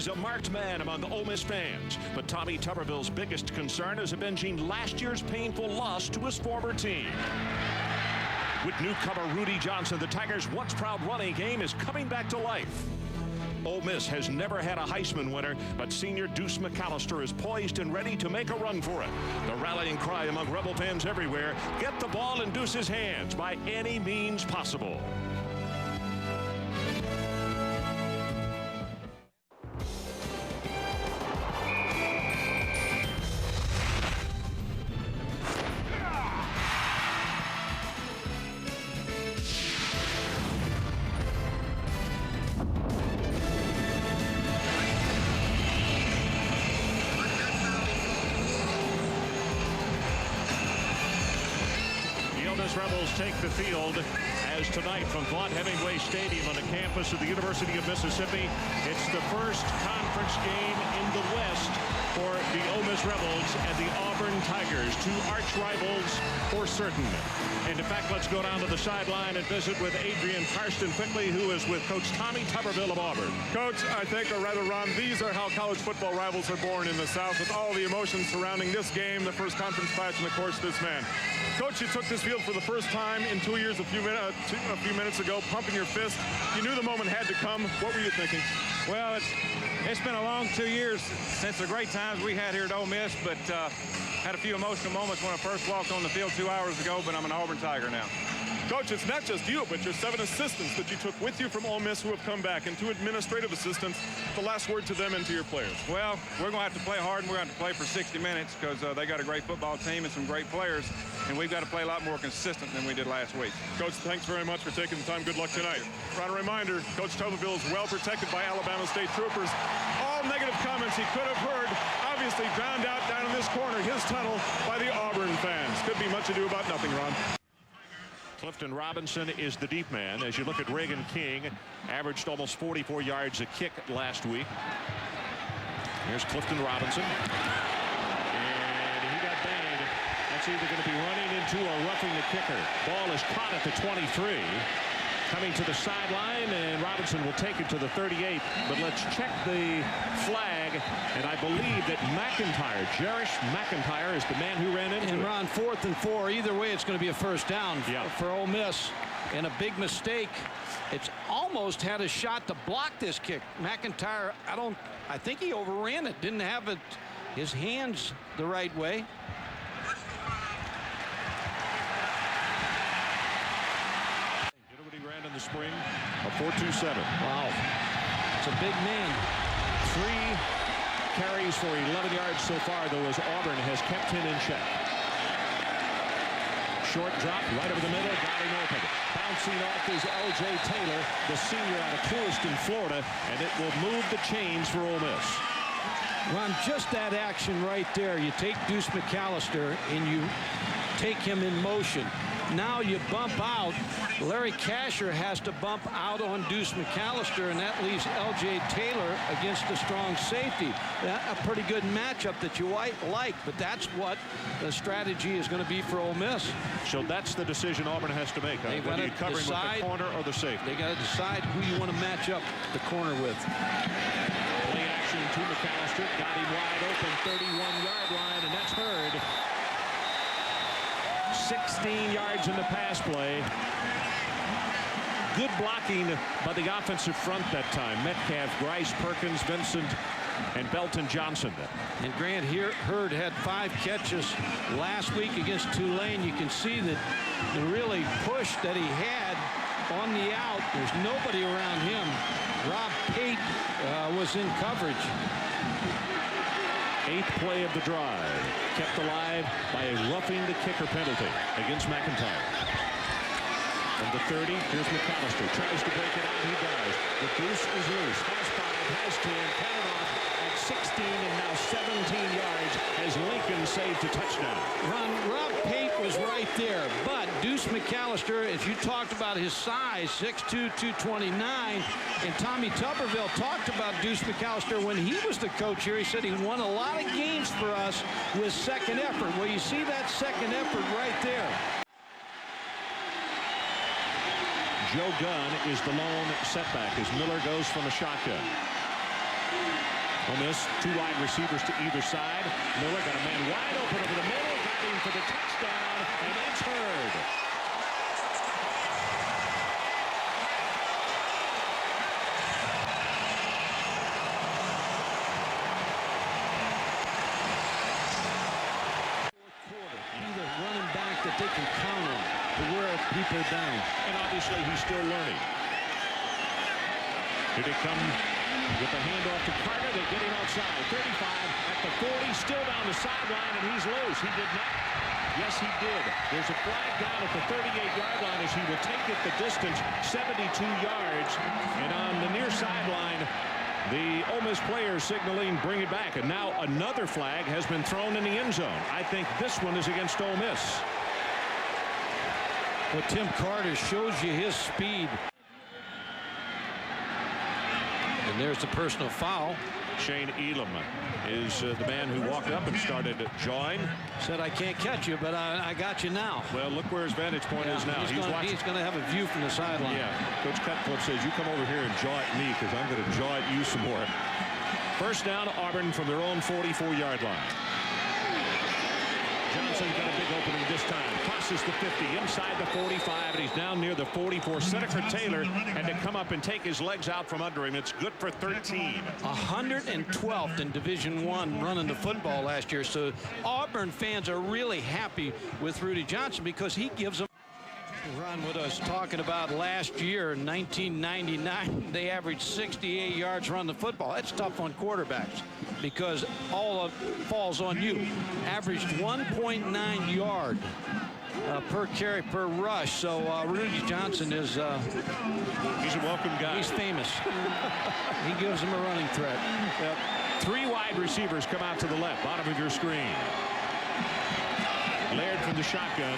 He's a marked man among Ole Miss fans, but Tommy Tuberville's biggest concern is avenging last year's painful loss to his former team. With newcomer Rudi Johnson, the Tigers' once proud running game is coming back to life. Ole Miss has never had a Heisman winner, but senior Deuce McAllister is poised and ready to make a run for it. The rallying cry among Rebel fans everywhere, get the ball in Deuce's hands by any means possible. Rebels take the field as tonight from Vaught Hemingway Stadium on the campus of the University of Mississippi. It's the first conference game in the West for the Ole Miss Rebels and the Auburn Tigers, two arch rivals for certain. And in fact, let's go down to the sideline and visit with Adrian Karsten quickly, who is with Coach Tommy Tuberville of Auburn. Coach, I think, or rather, Ron, these are how college football rivals are born in the South, with all the emotions surrounding this game, the first conference clash, and of course this man. Coach, you took this field for the first time in 2 years a few minutes ago, pumping your fist. You knew the moment had to come. What were you thinking? Well, it's been a long 2 years since the great times we had here at Ole Miss, but had a few emotional moments when I first walked on the field 2 hours ago, but I'm an Auburn Tiger now. Coach, it's not just you, but your 7 assistants that you took with you from Ole Miss who have come back, and 2 administrative assistants. The last word to them and to your players. Well, we're going to have to play hard, and we're going to have to play for 60 minutes because they got a great football team and some great players, and we've got to play a lot more consistent than we did last week. Coach, thanks very much for taking the time. Good luck tonight. Ron, a reminder, Coach Tuberville is well protected by Alabama State troopers. All negative comments he could have heard obviously drowned out down in this corner, his tunnel, by the Auburn fans. Could be much ado about nothing, Ron. Clifton Robinson is the deep man. As you look at Reagan King, averaged almost 44 yards a kick last week. Here's Clifton Robinson. And he got banged. That's either going to be running into or roughing the kicker. Ball is caught at the 23. Coming to the sideline, and Robinson will take it to the 38. But let's check the flag, and I believe that McIntyre, Jerish McIntyre, is the man who ran into it. And Ron, 4th and 4. Either way, it's going to be a first down for Ole Miss. And a big mistake. It's almost had a shot to block this kick. McIntyre, I think he overran it. Didn't have his hands the right way. In the spring, a 4.27. Wow, it's a big man. 3 carries for 11 yards so far, though, as Auburn has kept him in check. Short drop right over the middle, got him open. Bouncing off is L.J. Taylor, the senior out of Clewiston, Florida, and it will move the chains for Ole Miss. Ron, just that action right there. You take Deuce McAllister and you take him in motion. Now you bump out. Larry Casher has to bump out on Deuce McAllister, and that leaves L.J. Taylor against a strong safety. That's a pretty good matchup that you like, but that's what the strategy is going to be for Ole Miss. So that's the decision Auburn has to make. They've got to decide with the corner or the safety. They got to decide who you want to match up the corner with. Play action to McAllister, got him wide open, 31-yard line, and that's Hurd. 16 yards in the pass play. Good blocking by the offensive front that time. Metcalf, Grice, Perkins, Vincent, and Belton Johnson. And Grant Hurd had 5 catches last week against Tulane. You can see that the really push that he had on the out. There's nobody around him. Rob Pate was in coverage. 8th play of the drive, kept alive by a roughing the kicker penalty against McIntyre. From the 30, here's McAllister, tries to break it out, he does. The Deuce is loose, has 5, has 10, cut it off at 16, and now 17 yards as Lincoln saved a touchdown. Rob Pate was right there, but Deuce McAllister, as you talked about his size, 6'2", 229, and Tommy Tuberville talked about Deuce McAllister when he was the coach here. He said he won a lot of games for us with second effort. Well, you see that second effort right there. Joe Gunn is the lone setback as Miller goes from a shotgun. Ole Miss, 2 wide receivers to either side. Miller got a man wide open over the middle, got him for the touchdown, and it's Hurd. That they can count on to wear people down. And obviously he's still learning. Here they come with the handoff to Carter. They get him outside. 35 at the 40, still down the sideline, and he's loose. He did not. Yes, he did. There's a flag down at the 38-yard line as he will take it the distance, 72 yards. And on the near sideline, the Ole Miss players signaling bring it back. And now another flag has been thrown in the end zone. I think this one is against Ole Miss. Well, Tim Carter shows you his speed. And there's the personal foul. Shane Elam is the man who walked up and started jawing. Said, I can't catch you, but I got you now. Well, look where his vantage point is now. He's going to have a view from the sideline. Yeah, Coach Cutcliffe says, you come over here and jaw at me because I'm going to jaw at you some more. First down, Auburn from their own 44-yard line. Johnson got a big opening this time. Crosses the 50, inside the 45, and he's down near the 44. Seneca Taylor had to come up and take his legs out from under him. It's good for 13. 112th in Division I running the football last year. So Auburn fans are really happy with Rudi Johnson because he gives them. Ron with us talking about last year in 1999 they averaged 68 yards run the football. That's tough on quarterbacks because all of falls on you. Averaged 1.9 yard per carry per rush. So Rudi Johnson is he's a welcome guy. He's famous. He gives them a running threat. Yep. 3 wide receivers come out to the left, bottom of your screen. Laird from the shotgun.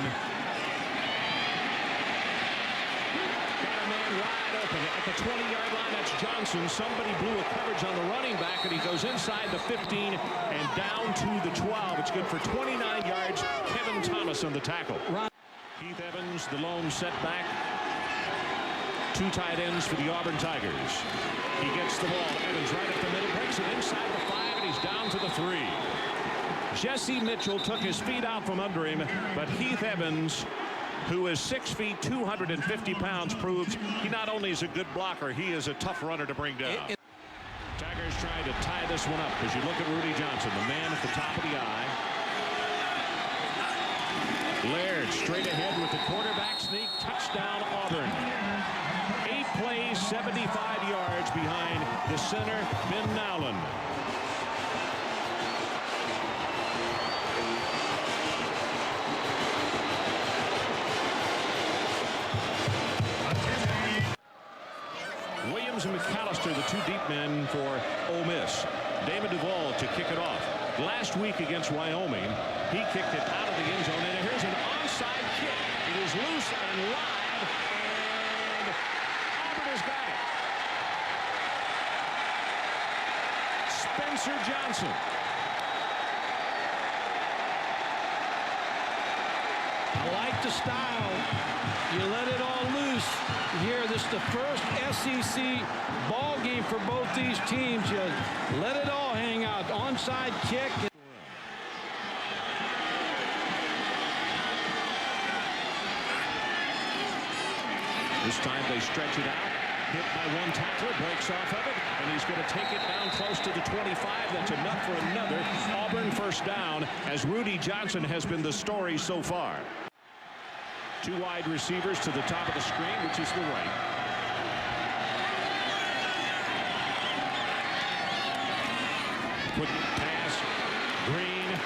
Wide open at the 20-yard line. That's Johnson. Somebody blew a coverage on the running back, and he goes inside the 15 and down to the 12. It's good for 29 yards. Kevin Thomas on the tackle. Keith Evans, the lone setback. 2 tight ends for the Auburn Tigers. He gets the ball. Evans right up the middle, breaks it inside the 5, and he's down to the 3. Jesse Mitchell took his feet out from under him, but Heath Evans, who is 6 feet, 250 pounds, proves he not only is a good blocker, he is a tough runner to bring down. Tigers trying to tie this one up as you look at Rudi Johnson, the man at the top of the eye. Laird straight ahead with the quarterback sneak. Touchdown, Auburn. 8 plays, 75 yards behind the center, Ben Nowlin. Williams and McAllister, the 2 deep men for Ole Miss. David Duvall to kick it off. Last week against Wyoming, he kicked it out of the end zone, and here's an onside kick. It is loose and live, and Auburn has got it. Spencer Johnson. I like the style. You let it all loose here. This is the first SEC ball game for both these teams. You let it all hang out. Onside kick. This time they stretch it out. Hit by 1 tackler, breaks off of it, and he's going to take it down close to the 25. That's enough for another Auburn first down, as Rudi Johnson has been the story so far. 2 wide receivers to the top of the screen, which is the right. Quick pass. Green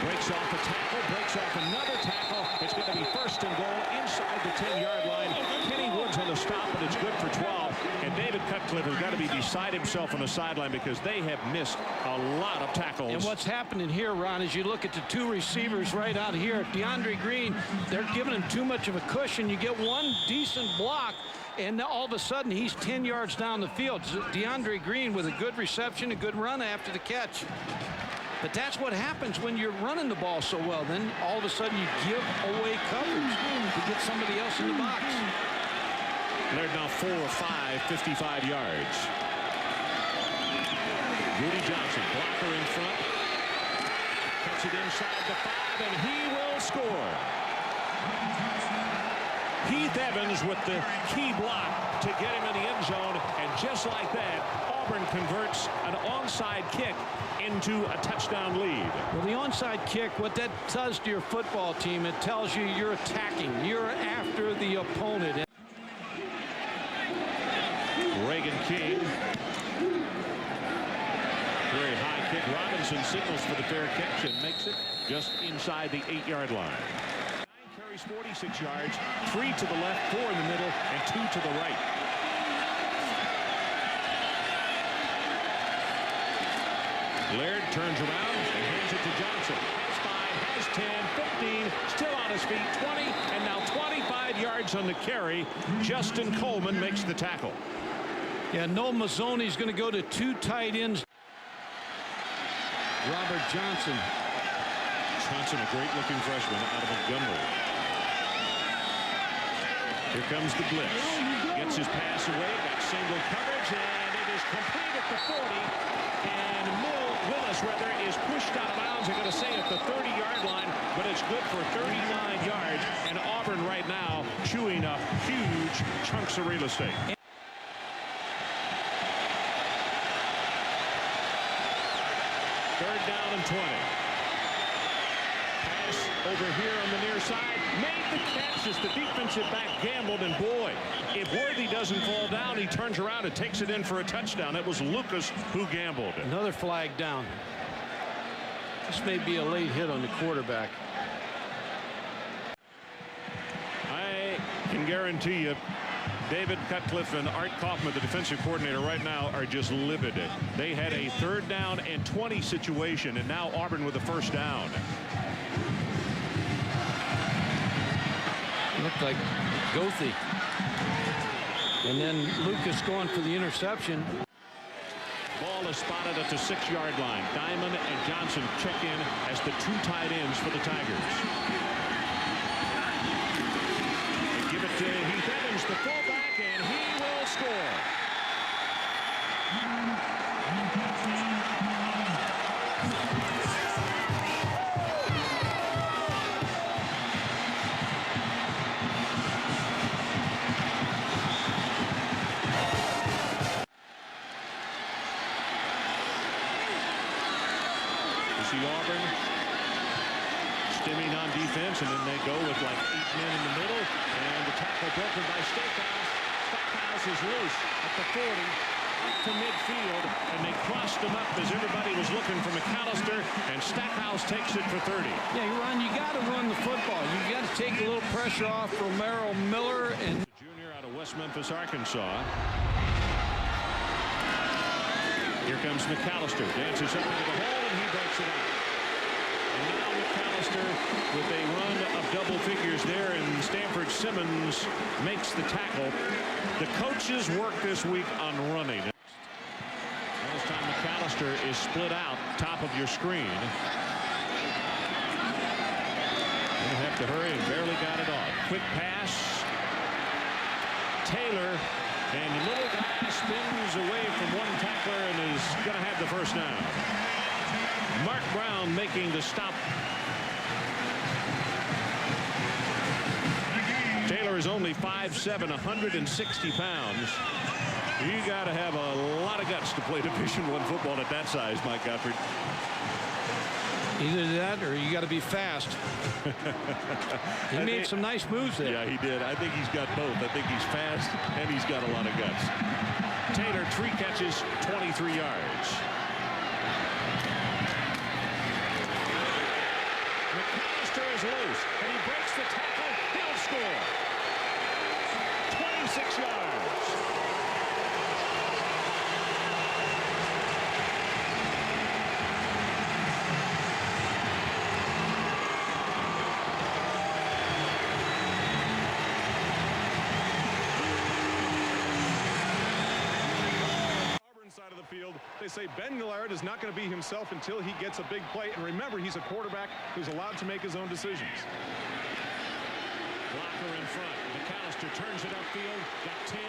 breaks off a tackle, breaks off another tackle. It's going to be first and goal inside the 10-yard line. Kenny Woods on the stop, and it's good for 12. And David Cutcliffe has got to be beside himself on the sideline because they have missed a lot of tackles. And what's happening here, Ron, is you look at the 2 receivers right out here. DeAndre Green, they're giving him too much of a cushion. You get 1 decent block, and all of a sudden he's 10 yards down the field. DeAndre Green with a good reception, a good run after the catch. But that's what happens when you're running the ball so well. Then all of a sudden you give away coverage to get somebody else in the box. They're now 4 or 5, 55 yards. Rudi Johnson, blocker in front. Cuts it inside the 5, and he will score. Heath Evans with the key block to get him in the end zone, and just like that, Auburn converts an onside kick into a touchdown lead. Well, the onside kick, what that does to your football team, it tells you you're attacking. You're after the opponent. Reagan King. Very high kick. Robinson signals for the fair catch and makes it just inside the 8-yard line. 9 carries, 46 yards, 3 to the left, 4 in the middle, and 2 to the right. Laird turns around and hands it to Johnson. Has 5, has 10, 15, still on his feet, 20, and now 25 yards on the carry. Justin Coleman makes the tackle. Yeah, Noel Mazzoni's going to go to 2 tight ends. Robert Johnson. Johnson, a great-looking freshman out of Montgomery. Here comes the blitz. Gets his pass away, got single coverage, and it is complete at the 40. And Willis is pushed out of bounds. I'm going to say at the 30-yard line, but it's good for 39 yards. And Auburn right now chewing up huge chunks of real estate. Third down and 20. Pass over here on the near side. Made the catch as the defensive back gambled. And boy, if Worthy doesn't fall down, he turns around and takes it in for a touchdown. It was Lucas who gambled. Another flag down. This may be a late hit on the quarterback. I can guarantee you, David Cutcliffe and Art Kaufman, the defensive coordinator, right now are just livid. They had a 3rd down and 20 situation, and now Auburn with a 1st down. Looked like Goethe. And then Lucas going for the interception. Ball is spotted at the 6-yard line. Diamond and Johnson check in as the 2 tight ends for the Tigers. And give it to Heath Evans, the fullback, and he will score. See Auburn stimming on defense, and then they go with like 8 men in the middle, and the tackle broken by Stackhouse. Stackhouse is loose at the 40 up to midfield, and they crossed him up as everybody was looking for McAllister, and Stackhouse takes it for 30. Yeah, Ron, you got to run the football. You got to take a little pressure off Romero Miller. And the junior out of West Memphis, Arkansas. Here comes McAllister, dances up into the hole, and he breaks it out. And now McAllister with a run of double figures there, and Stanford Simmons makes the tackle. The coaches work this week on running. This time McAllister is split out, top of your screen. You have to hurry and barely got it off. Quick pass. Taylor. And the little guy spins away from one tackler and is going to have the 1st down. Mark Brown making the stop. Taylor is only 5'7", 160 pounds. You got to have a lot of guts to play Division I football at that size, Mike Gottfried. Either that or you got to be fast. He made some nice moves there. Yeah, he did. I think he's got both. I think he's fast and he's got a lot of guts. Taylor, 3 catches, 23 yards. McAllister is loose, and he breaks the tackle. He'll score. 26 yards. Side of the field, they say Ben Millard is not going to be himself until he gets a big play. And remember, he's a quarterback who's allowed to make his own decisions. Blocker in front. McAllister turns it upfield. Got 10.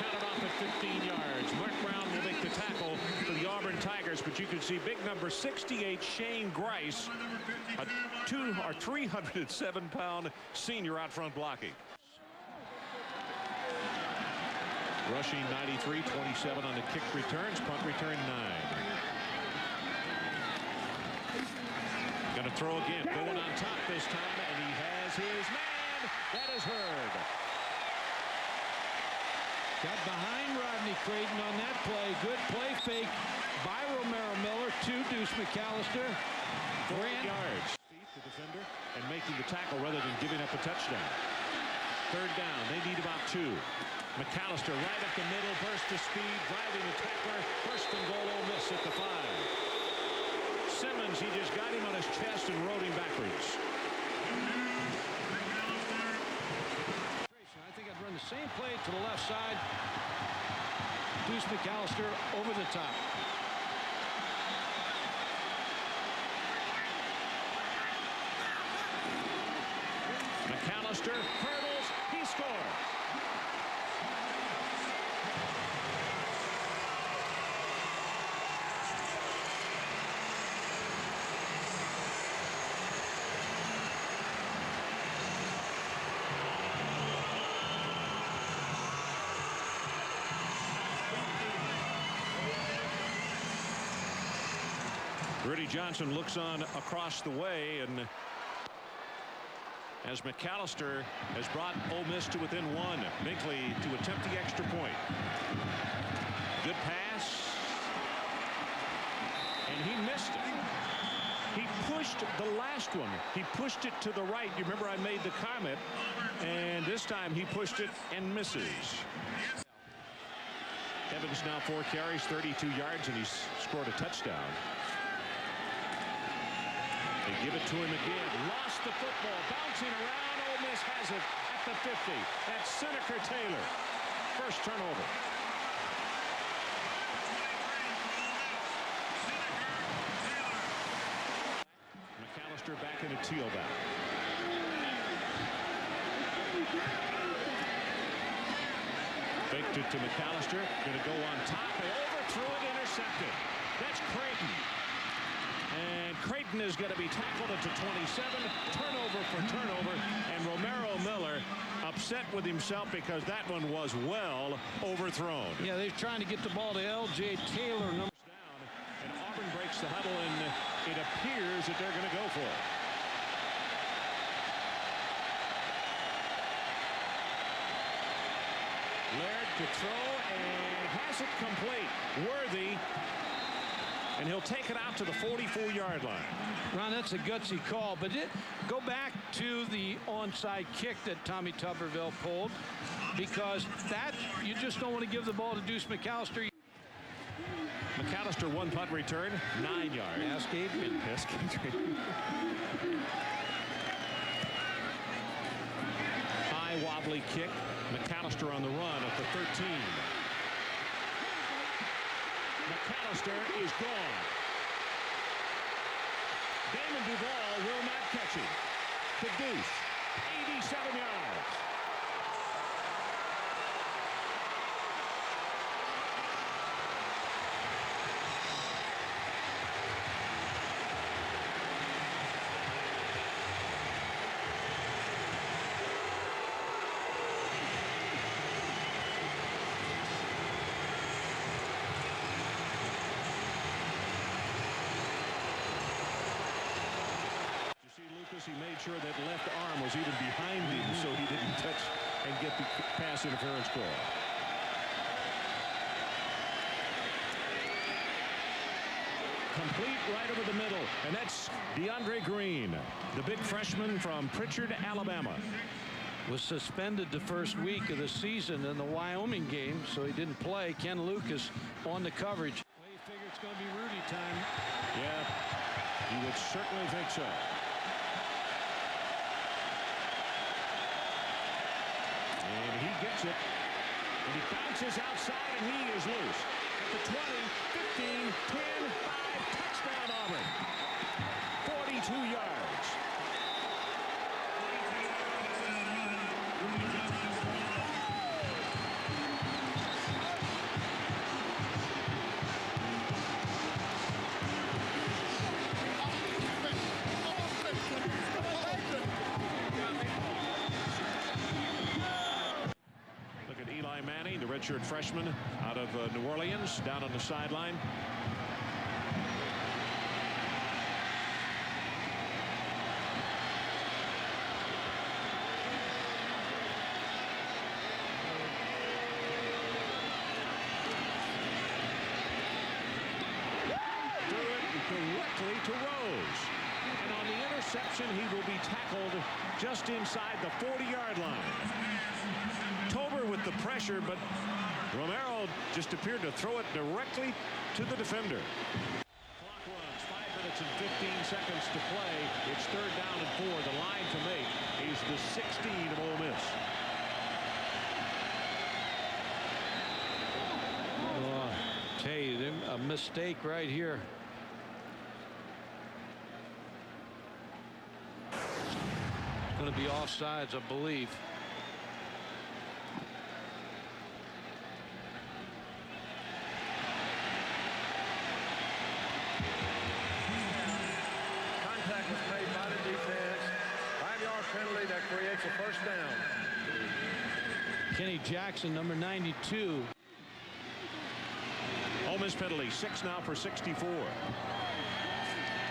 Counted off at 15 yards. Mark Brown will make the tackle for the Auburn Tigers. players, but you can see big number 68 Shane Grice, a 307-pound senior out front blocking. Rushing 93, 27 on the kick returns, punt return 9. Going to throw again, going on top this time, and he has his man. That is Hurd. Got behind Rodney Creighton on that play. Good play fake by Romero Miller to Deuce McAllister. 4 yards. The defender and making the tackle rather than giving up a touchdown. Third down. They need about 2. McAllister right up the middle, burst to speed, driving the tackler. First and goal, Ole Miss at the 5. Simmons, he just got him on his chest and rode him backwards. I think I'd run the same play to the left side. Deuce McAllister over the top. McAllister hurdles, he scores. Rudi Johnson looks on across the way, and as McAllister has brought Ole Miss to within 1. Binkley to attempt the extra point. Good pass, and he missed it. He pushed the last one. He pushed it to the right. You remember I made the comment, and this time he pushed it and misses. Evans now 4 carries, 32 yards, and he's scored a touchdown. They give it to him again. Lost the football. Bouncing around. Ole Miss has it at the 50. That's Seneca Taylor. First turnover. McAllister back in a tailback. Faked it to McAllister. Going to go on top. They overthrew it. Intercepted. That's Creighton. And Creighton is going to be tackled at the 27. Turnover for turnover. And Romero Miller upset with himself because that one was well overthrown. Yeah, they're trying to get the ball to L.J. Taylor. Down, and Auburn breaks the huddle, and it appears that they're going to go for it. Laird to throw, and has it complete. Worthy. And he'll take it out to the 44-yard line. Ron, that's a gutsy call, but go back to the onside kick that Tommy Tuberville pulled, because that you just don't want to give the ball to Deuce McAllister. McAllister 1 punt return, 9 yards. Ask Adrian. Ask Adrian. High wobbly kick. McAllister on the run at the 13. McAllister is gone. Damon Duval will not catch it. The Deuce, 87 yards. He made sure that left arm was even behind him so he didn't touch and get the pass interference call. Complete right over the middle, and that's DeAndre Green, the big freshman from Pritchard, Alabama. Was suspended the first week of the season in the Wyoming game, so he didn't play. Ken Lucas on the coverage. Well, you figure it's going to be Rudi time. Yeah, you would certainly think so. And he gets it, and he bounces outside, and he is loose. At the 20, 15, 10, 5, touchdown Auburn. 42 yards. Payne, the redshirt freshman out of New Orleans, down on the sideline. Directly to Rose. And on the interception, he will be tackled just inside the 40-yard line. Tober with the pressure, but Romero just appeared to throw it directly to the defender. Clock runs, 5 minutes and 15 seconds to play. It's 3rd down and 4. The line to make is the 16 of Ole Miss. Tell you, a mistake right here. Going to be offsides, I believe. Contact was made by the defense. 5-yard penalty that creates a first down. Kenny Jackson, number 92. Ole Miss penalty, 6 now for 64.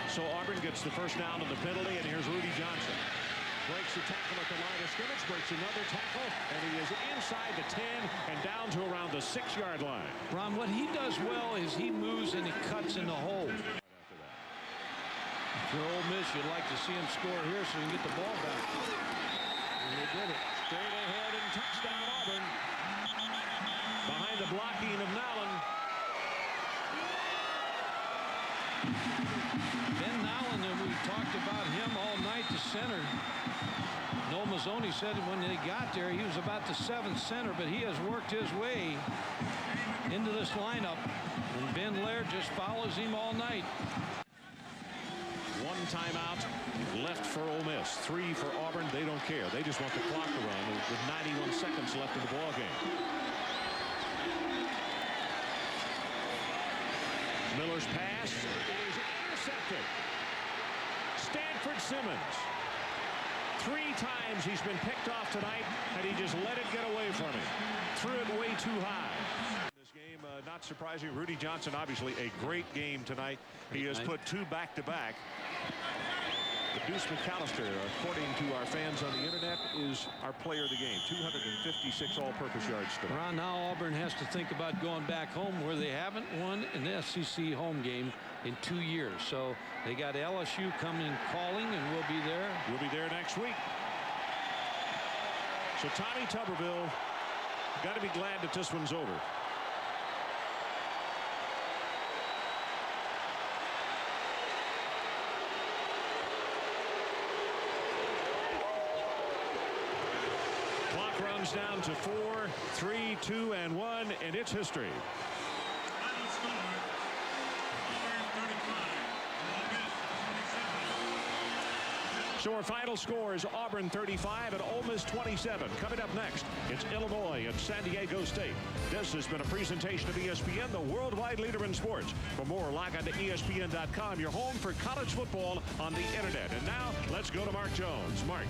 So Auburn gets the first down on the penalty, and here's Rudi Johnson. Breaks the tackle at the line of scrimmage, breaks another tackle, and he is inside the 10 and down to around the 6-yard line. Ron, what he does well is he moves and he cuts in the hole. If you're Ole Miss, you'd like to see him score here so he can get the ball back. And they did it. Straight ahead and touchdown Auburn. Behind the blocking of Nowlin. Ben Nowlin, we talked about him all night, the center. Noel Mazzoni said when they got there, he was about the 7th center, but he has worked his way into this lineup. And Ben Laird just follows him all night. 1 timeout left for Ole Miss. 3 for Auburn. They don't care. They just want the clock to run with 91 seconds left in the ball game. Miller's pass is intercepted. Stanford Simmons. 3 times he's been picked off tonight, and he just let it get away from him. Threw it way too high. This game, not surprising. Rudi Johnson, obviously a great game tonight. He has put 2 back-to-back. But Deuce McAllister, according to our fans on the internet, is our player of the game. 256 all-purpose yards tonight. Ron, now Auburn has to think about going back home where they haven't won an SEC home game in 2 years. So they got LSU coming calling, and we'll be there. We'll be there next week. So Tommy Tuberville, got to be glad that this one's over. Clock runs down to 4, 3, 2, and 1, and it's history. So our final score is Auburn 35 and Ole Miss 27. Coming up next, it's Illinois and San Diego State. This has been a presentation of ESPN, the worldwide leader in sports. For more, log on to ESPN.com, your home for college football on the internet. And now, let's go to Mark Jones. Mark.